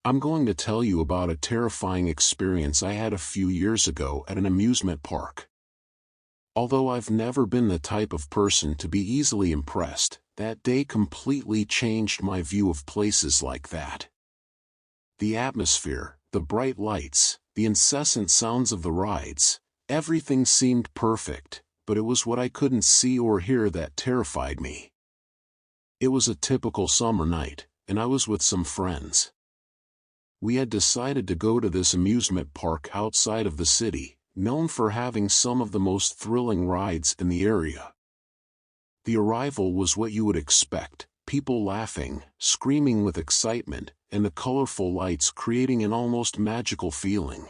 I'm going to tell you about a terrifying experience I had a few years ago at an amusement park. Although I've never been the type of person to be easily impressed, that day completely changed my view of places like that. The atmosphere, the bright lights, the incessant sounds of the rides, everything seemed perfect, but it was what I couldn't see or hear that terrified me. It was a typical summer night, and I was with some friends. We had decided to go to this amusement park outside of the city, known for having some of the most thrilling rides in the area. The arrival was what you would expect, people laughing, screaming with excitement, and the colorful lights creating an almost magical feeling.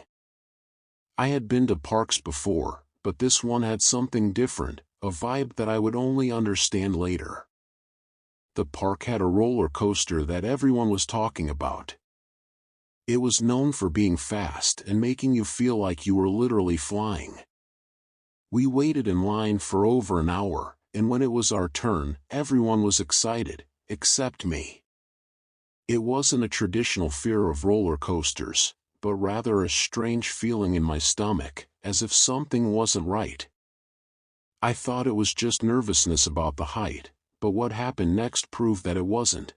I had been to parks before, but this one had something different, a vibe that I would only understand later. The park had a roller coaster that everyone was talking about. It was known for being fast and making you feel like you were literally flying. We waited in line for over an hour, and when it was our turn, everyone was excited, except me. It wasn't a traditional fear of roller coasters, but rather a strange feeling in my stomach, as if something wasn't right. I thought it was just nervousness about the height, but what happened next proved that it wasn't.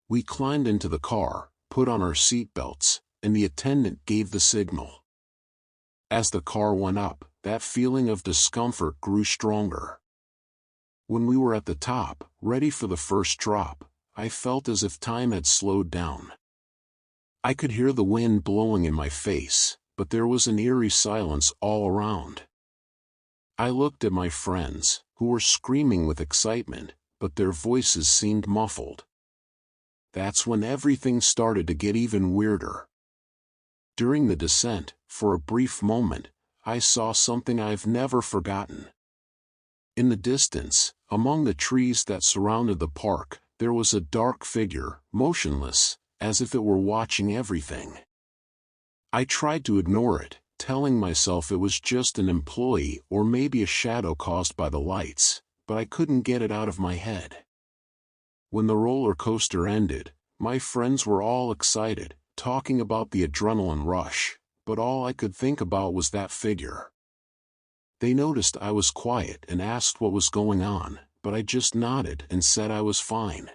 We climbed into the car, put on our seatbelts, and the attendant gave the signal. As the car went up, that feeling of discomfort grew stronger. When we were at the top, ready for the first drop, I felt as if time had slowed down. I could hear the wind blowing in my face, but there was an eerie silence all around. I looked at my friends, who were screaming with excitement, but their voices seemed muffled. That's when everything started to get even weirder. During the descent, for a brief moment, I saw something I've never forgotten. In the distance, among the trees that surrounded the park, there was a dark figure, motionless, as if it were watching everything. I tried to ignore it, telling myself it was just an employee or maybe a shadow caused by the lights, but I couldn't get it out of my head. When the roller coaster ended, my friends were all excited, talking about the adrenaline rush, but all I could think about was that figure. They noticed I was quiet and asked what was going on, but I just nodded and said I was fine.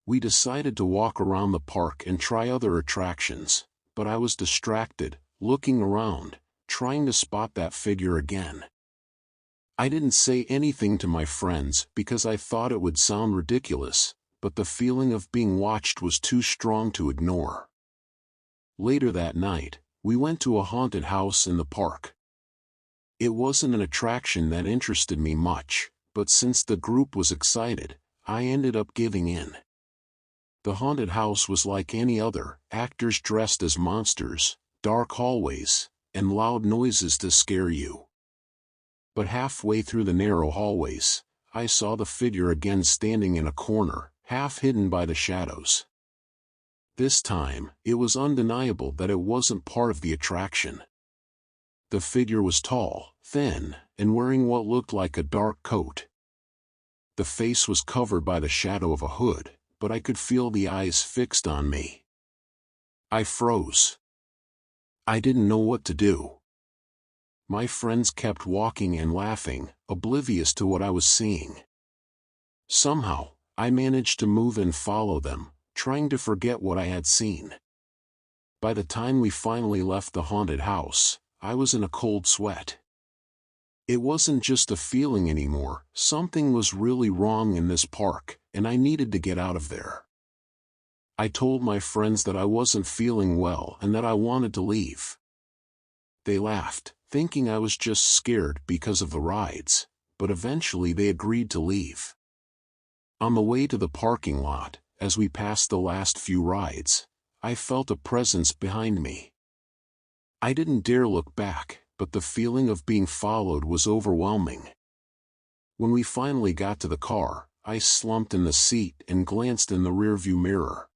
We decided to walk around the park and try other attractions, but I was distracted, looking around, trying to spot that figure again. I didn't say anything to my friends because I thought it would sound ridiculous, but the feeling of being watched was too strong to ignore. Later that night, we went to a haunted house in the park. It wasn't an attraction that interested me much, but since the group was excited, I ended up giving in. The haunted house was like any other, actors dressed as monsters, dark hallways, and loud noises to scare you. But halfway through the narrow hallways, I saw the figure again standing in a corner, half hidden by the shadows. This time, it was undeniable that it wasn't part of the attraction. The figure was tall, thin, and wearing what looked like a dark coat. The face was covered by the shadow of a hood, but I could feel the eyes fixed on me. I froze. I didn't know what to do. My friends kept walking and laughing, oblivious to what I was seeing. Somehow, I managed to move and follow them, trying to forget what I had seen. By the time we finally left the haunted house, I was in a cold sweat. It wasn't just a feeling anymore, something was really wrong in this park, and I needed to get out of there. I told my friends that I wasn't feeling well and that I wanted to leave. They laughed, thinking I was just scared because of the rides, but eventually they agreed to leave. On the way to the parking lot, as we passed the last few rides, I felt a presence behind me. I didn't dare look back, but the feeling of being followed was overwhelming. When we finally got to the car, I slumped in the seat and glanced in the rearview mirror.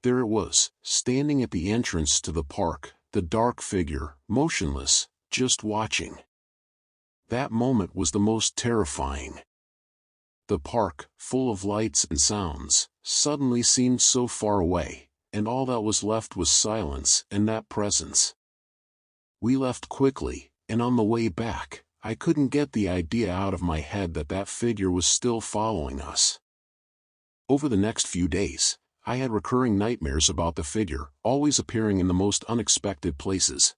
There it was, standing at the entrance to the park, the dark figure, motionless, just watching. That moment was the most terrifying. The park, full of lights and sounds, suddenly seemed so far away, and all that was left was silence and that presence. We left quickly, and on the way back, I couldn't get the idea out of my head that that figure was still following us. Over the next few days, I had recurring nightmares about the figure, always appearing in the most unexpected places.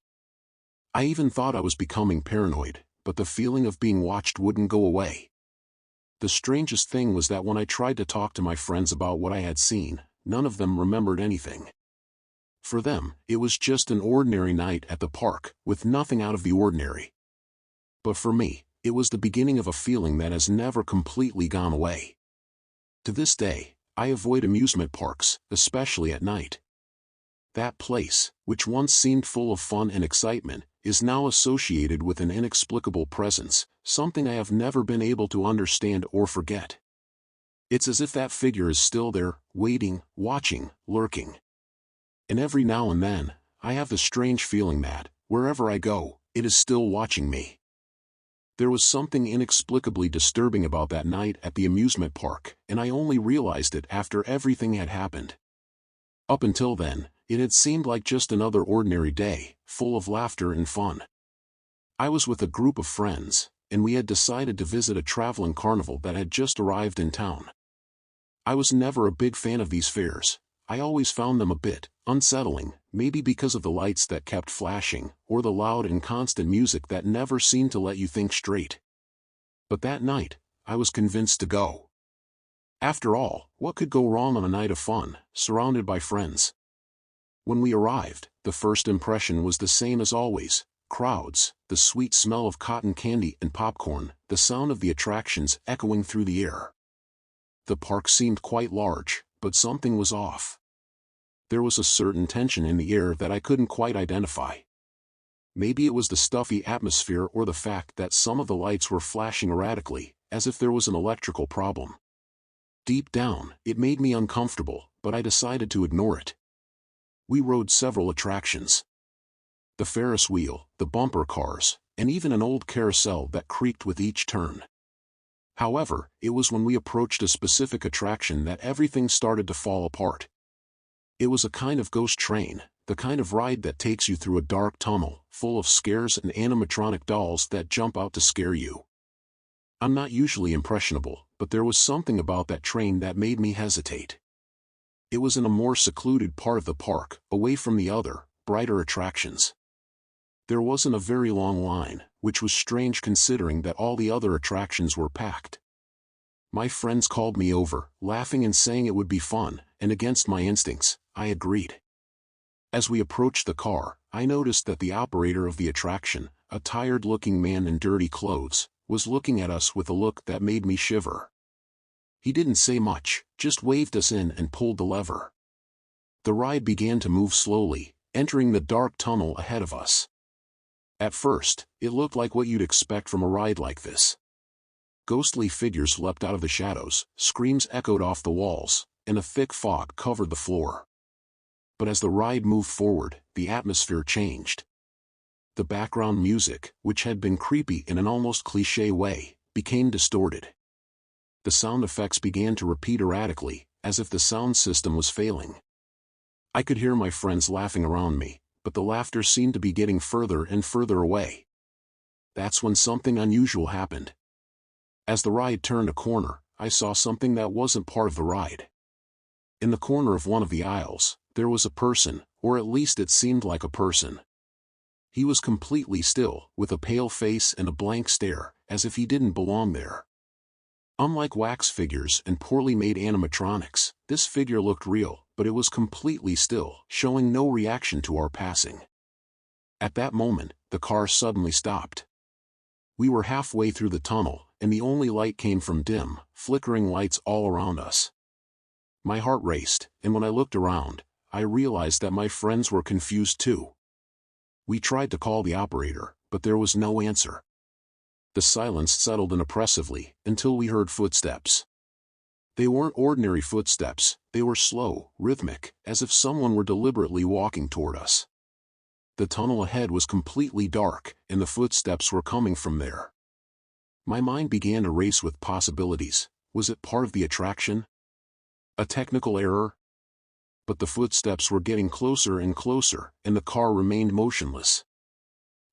I even thought I was becoming paranoid, but the feeling of being watched wouldn't go away. The strangest thing was that when I tried to talk to my friends about what I had seen, none of them remembered anything. For them, it was just an ordinary night at the park, with nothing out of the ordinary. But for me, it was the beginning of a feeling that has never completely gone away. To this day, I avoid amusement parks, especially at night. That place, which once seemed full of fun and excitement, is now associated with an inexplicable presence, something I have never been able to understand or forget. It's as if that figure is still there, waiting, watching, lurking. And every now and then, I have the strange feeling that, wherever I go, it is still watching me. There was something inexplicably disturbing about that night at the amusement park, and I only realized it after everything had happened. Up until then, it had seemed like just another ordinary day, full of laughter and fun. I was with a group of friends, and we had decided to visit a traveling carnival that had just arrived in town. I was never a big fan of these fairs. I always found them a bit unsettling, maybe because of the lights that kept flashing, or the loud and constant music that never seemed to let you think straight. But that night, I was convinced to go. After all, what could go wrong on a night of fun, surrounded by friends? When we arrived, the first impression was the same as always: crowds, the sweet smell of cotton candy and popcorn, the sound of the attractions echoing through the air. The park seemed quite large, but something was off. There was a certain tension in the air that I couldn't quite identify. Maybe it was the stuffy atmosphere or the fact that some of the lights were flashing erratically, as if there was an electrical problem. Deep down, it made me uncomfortable, but I decided to ignore it. We rode several attractions. The Ferris wheel, the bumper cars, and even an old carousel that creaked with each turn. However, it was when we approached a specific attraction that everything started to fall apart. It was a kind of ghost train, the kind of ride that takes you through a dark tunnel, full of scares and animatronic dolls that jump out to scare you. I'm not usually impressionable, but there was something about that train that made me hesitate. It was in a more secluded part of the park, away from the other, brighter attractions. There wasn't a very long line, which was strange considering that all the other attractions were packed. My friends called me over, laughing and saying it would be fun, and against my instincts, I agreed. As we approached the car, I noticed that the operator of the attraction, a tired-looking man in dirty clothes, was looking at us with a look that made me shiver. He didn't say much, just waved us in and pulled the lever. The ride began to move slowly, entering the dark tunnel ahead of us. At first, it looked like what you'd expect from a ride like this. Ghostly figures leapt out of the shadows, screams echoed off the walls, and a thick fog covered the floor. But as the ride moved forward, the atmosphere changed. The background music, which had been creepy in an almost cliché way, became distorted. The sound effects began to repeat erratically, as if the sound system was failing. I could hear my friends laughing around me, but the laughter seemed to be getting further and further away. That's when something unusual happened. As the ride turned a corner, I saw something that wasn't part of the ride. In the corner of one of the aisles, there was a person, or at least it seemed like a person. He was completely still, with a pale face and a blank stare, as if he didn't belong there. Unlike wax figures and poorly made animatronics, this figure looked real, but it was completely still, showing no reaction to our passing. At that moment, the car suddenly stopped. We were halfway through the tunnel, and the only light came from dim, flickering lights all around us. My heart raced, and when I looked around, I realized that my friends were confused too. We tried to call the operator, but there was no answer. The silence settled in oppressively, until we heard footsteps. They weren't ordinary footsteps, they were slow, rhythmic, as if someone were deliberately walking toward us. The tunnel ahead was completely dark, and the footsteps were coming from there. My mind began to race with possibilities. Was it part of the attraction? A technical error? but the footsteps were getting closer and closer, and the car remained motionless.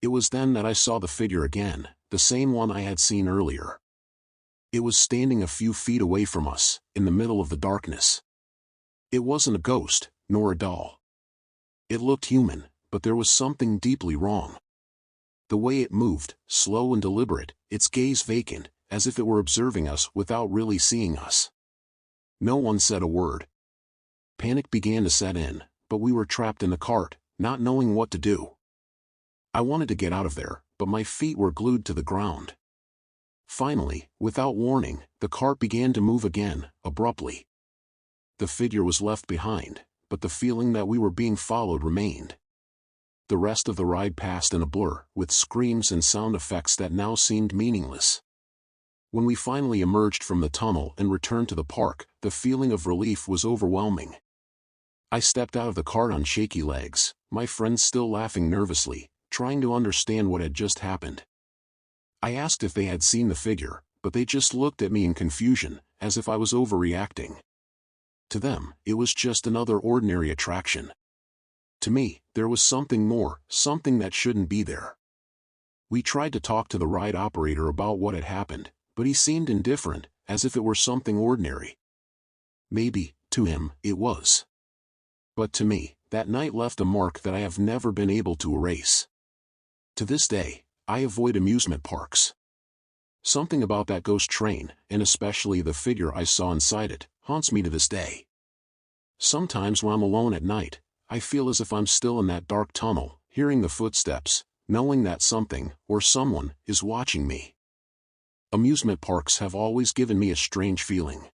It was then that I saw the figure again, the same one I had seen earlier. It was standing a few feet away from us, in the middle of the darkness. It wasn't a ghost, nor a doll. It looked human, but there was something deeply wrong. The way it moved, slow and deliberate, its gaze vacant, as if it were observing us without really seeing us. No one said a word. Panic began to set in, but we were trapped in the cart, not knowing what to do. I wanted to get out of there, but my feet were glued to the ground. Finally, without warning, the cart began to move again, abruptly. The figure was left behind, but the feeling that we were being followed remained. The rest of the ride passed in a blur, with screams and sound effects that now seemed meaningless. When we finally emerged from the tunnel and returned to the park, the feeling of relief was overwhelming. I stepped out of the cart on shaky legs, my friends still laughing nervously, trying to understand what had just happened. I asked if they had seen the figure, but they just looked at me in confusion, as if I was overreacting. To them, it was just another ordinary attraction. To me, there was something more, something that shouldn't be there. We tried to talk to the ride operator about what had happened, but he seemed indifferent, as if it were something ordinary. Maybe, to him, it was. But to me, that night left a mark that I have never been able to erase. To this day, I avoid amusement parks. Something about that ghost train, and especially the figure I saw inside it, haunts me to this day. Sometimes when I'm alone at night, I feel as if I'm still in that dark tunnel, hearing the footsteps, knowing that something, or someone, is watching me. Amusement parks have always given me a strange feeling.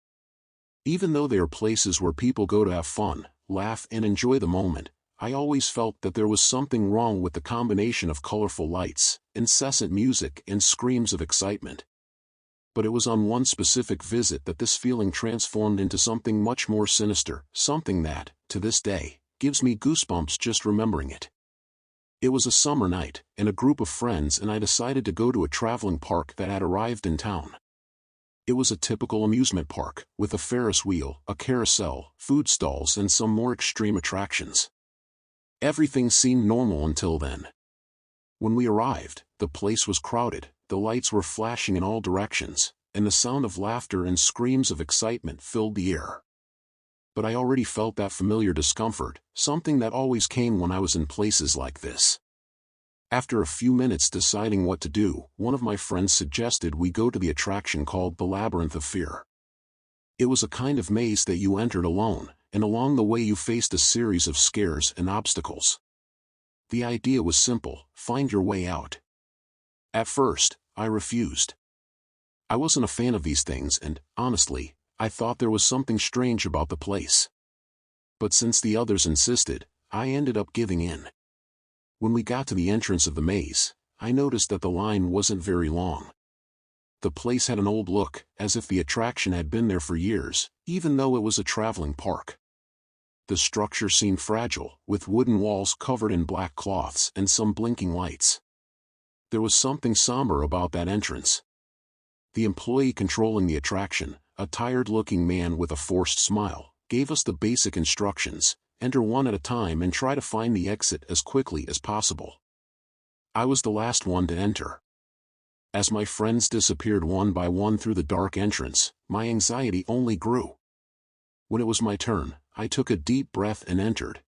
Even though they are places where people go to have fun, laugh and enjoy the moment, I always felt that there was something wrong with the combination of colorful lights, incessant music and screams of excitement. But it was on one specific visit that this feeling transformed into something much more sinister, something that, to this day, gives me goosebumps just remembering it. It was a summer night, and a group of friends and I decided to go to a traveling park that had arrived in town. It was a typical amusement park, with a Ferris wheel, a carousel, food stalls and some more extreme attractions. Everything seemed normal until then. When we arrived, the place was crowded, the lights were flashing in all directions, and the sound of laughter and screams of excitement filled the air. But I already felt that familiar discomfort, something that always came when I was in places like this. After a few minutes deciding what to do, one of my friends suggested we go to the attraction called the Labyrinth of Fear. It was a kind of maze that you entered alone, and along the way you faced a series of scares and obstacles. The idea was simple: find your way out. At first, I refused. I wasn't a fan of these things and, honestly, I thought there was something strange about the place. But since the others insisted, I ended up giving in. When we got to the entrance of the maze, I noticed that the line wasn't very long. The place had an old look, as if the attraction had been there for years, even though it was a traveling park. The structure seemed fragile, with wooden walls covered in black cloths and some blinking lights. There was something somber about that entrance. The employee controlling the attraction, a tired-looking man with a forced smile, gave us the basic instructions: enter one at a time and try to find the exit as quickly as possible. I was the last one to enter. As my friends disappeared one by one through the dark entrance, my anxiety only grew. When it was my turn, I took a deep breath and entered.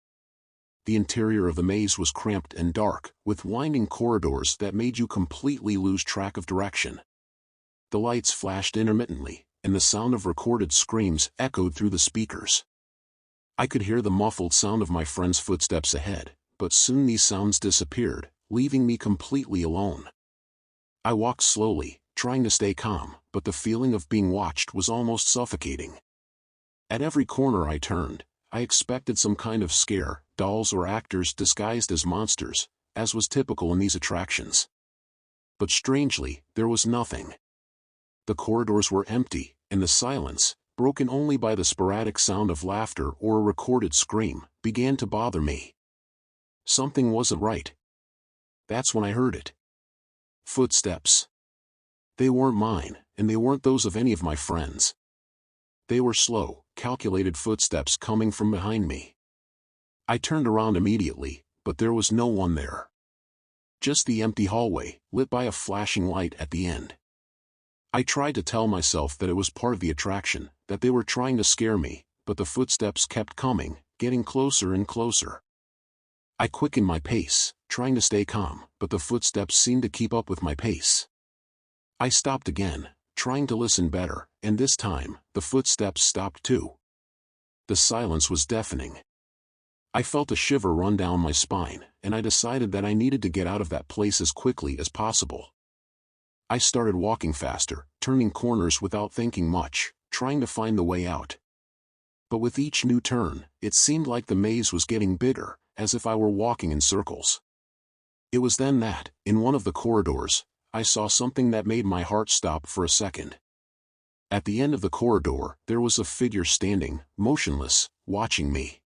The interior of the maze was cramped and dark, with winding corridors that made you completely lose track of direction. The lights flashed intermittently, and the sound of recorded screams echoed through the speakers. I could hear the muffled sound of my friend's footsteps ahead, but soon these sounds disappeared, leaving me completely alone. I walked slowly, trying to stay calm, but the feeling of being watched was almost suffocating. At every corner I turned, I expected some kind of scare, dolls or actors disguised as monsters, as was typical in these attractions. But strangely, there was nothing. The corridors were empty, and the silence, broken only by the sporadic sound of laughter or a recorded scream, began to bother me. Something wasn't right. That's when I heard it. Footsteps. They weren't mine, and they weren't those of any of my friends. They were slow, calculated footsteps coming from behind me. I turned around immediately, but there was no one there. Just the empty hallway, lit by a flashing light at the end. I tried to tell myself that it was part of the attraction, that they were trying to scare me, but the footsteps kept coming, getting closer and closer. I quickened my pace, trying to stay calm, but the footsteps seemed to keep up with my pace. I stopped again, trying to listen better, and this time, the footsteps stopped too. The silence was deafening. I felt a shiver run down my spine, and I decided that I needed to get out of that place as quickly as possible. I started walking faster, turning corners without thinking much, trying to find the way out. But with each new turn, it seemed like the maze was getting bigger, as if I were walking in circles. It was then that, in one of the corridors, I saw something that made my heart stop for a second. At the end of the corridor, there was a figure standing, motionless, watching me.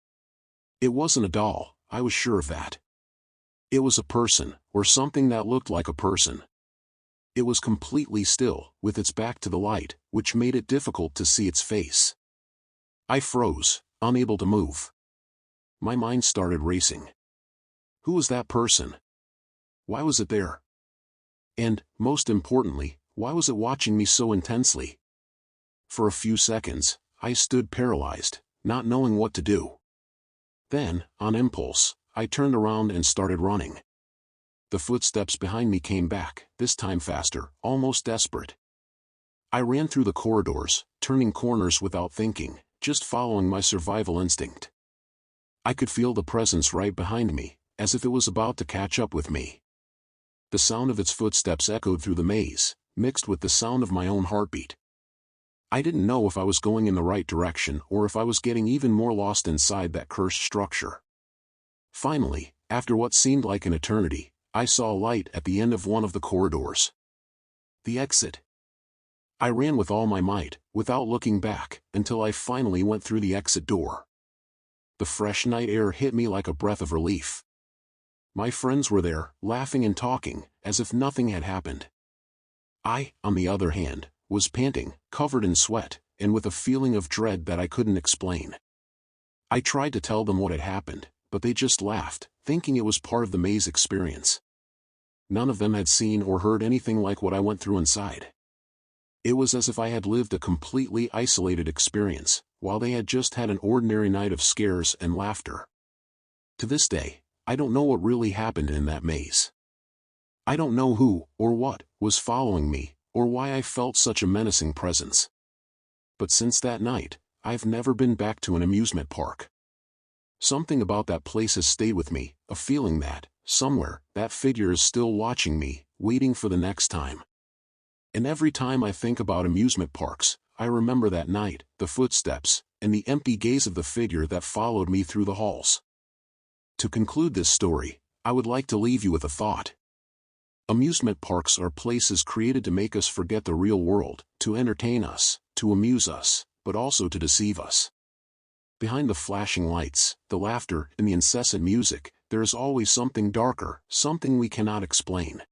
It wasn't a doll, I was sure of that. It was a person, or something that looked like a person. It was completely still, with its back to the light, which made it difficult to see its face. I froze, unable to move. My mind started racing. Who was that person? Why was it there? And, most importantly, why was it watching me so intensely? For a few seconds, I stood paralyzed, not knowing what to do. Then, on impulse, I turned around and started running. The footsteps behind me came back, this time faster, almost desperate. I ran through the corridors, turning corners without thinking, just following my survival instinct. I could feel the presence right behind me, as if it was about to catch up with me. The sound of its footsteps echoed through the maze, mixed with the sound of my own heartbeat. I didn't know if I was going in the right direction or if I was getting even more lost inside that cursed structure. Finally, after what seemed like an eternity, I saw a light at the end of one of the corridors. The exit. I ran with all my might, without looking back, until I finally went through the exit door. The fresh night air hit me like a breath of relief. My friends were there, laughing and talking, as if nothing had happened. I, on the other hand, was panting, covered in sweat, and with a feeling of dread that I couldn't explain. I tried to tell them what had happened, but they just laughed, thinking it was part of the maze experience. None of them had seen or heard anything like what I went through inside. It was as if I had lived a completely isolated experience, while they had just had an ordinary night of scares and laughter. To this day, I don't know what really happened in that maze. I don't know who, or what, was following me, or why I felt such a menacing presence. But since that night, I've never been back to an amusement park. Something about that place has stayed with me, a feeling that, somewhere, that figure is still watching me, waiting for the next time. And every time I think about amusement parks, I remember that night, the footsteps, and the empty gaze of the figure that followed me through the halls. To conclude this story, I would like to leave you with a thought. Amusement parks are places created to make us forget the real world, to entertain us, to amuse us, but also to deceive us. Behind the flashing lights, the laughter, and the incessant music, there is always something darker, something we cannot explain.